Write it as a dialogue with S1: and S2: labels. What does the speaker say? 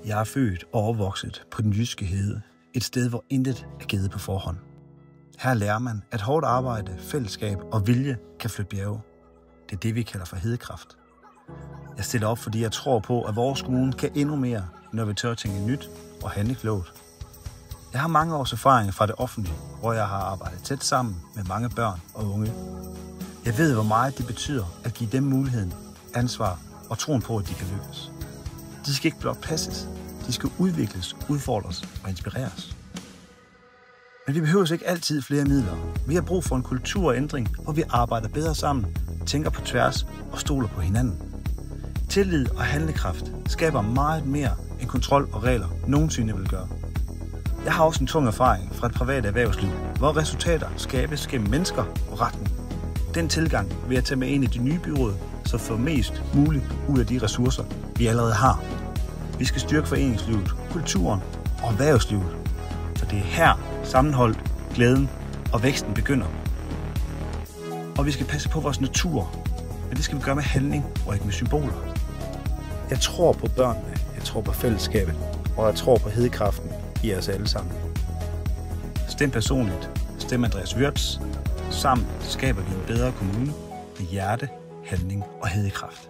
S1: Jeg er født og opvokset på den jyske hede, et sted, hvor intet er givet på forhånd. Her lærer man, at hårdt arbejde, fællesskab og vilje kan flytte bjerge. Det er det, vi kalder for hedekraft. Jeg stiller op, fordi jeg tror på, at vores kommune kan endnu mere, når vi tør tænke nyt og handle klogt. Jeg har mange års erfaring fra det offentlige, hvor jeg har arbejdet tæt sammen med mange børn og unge. Jeg ved, hvor meget det betyder at give dem muligheden, ansvar og troen på, at de kan lykkes. De skal ikke blot passes. De skal udvikles, udfordres og inspireres. Men vi behøver ikke altid flere midler. Vi har brug for en kulturændring, hvor vi arbejder bedre sammen, tænker på tværs og stoler på hinanden. Tillid og handlekraft skaber meget mere end kontrol og regler nogensinde vil gøre. Jeg har også en tung erfaring fra et privat erhvervsliv, hvor resultater skabes gennem mennesker og retning. Den tilgang vil jeg tage med ind i de nye byråd, så får mest muligt ud af de ressourcer, vi allerede har. Vi skal styrke foreningslivet, kulturen og erhvervslivet, for det er her sammenholdt, glæden og væksten begynder. Og vi skal passe på vores natur, men det skal vi gøre med handling og ikke med symboler. Jeg tror på børnene, jeg tror på fællesskabet, og jeg tror på hedekraften i os alle sammen. Stem personligt, stem Andreas Wirtz. Sammen skaber vi en bedre kommune med hjerte, handling og hedekraft.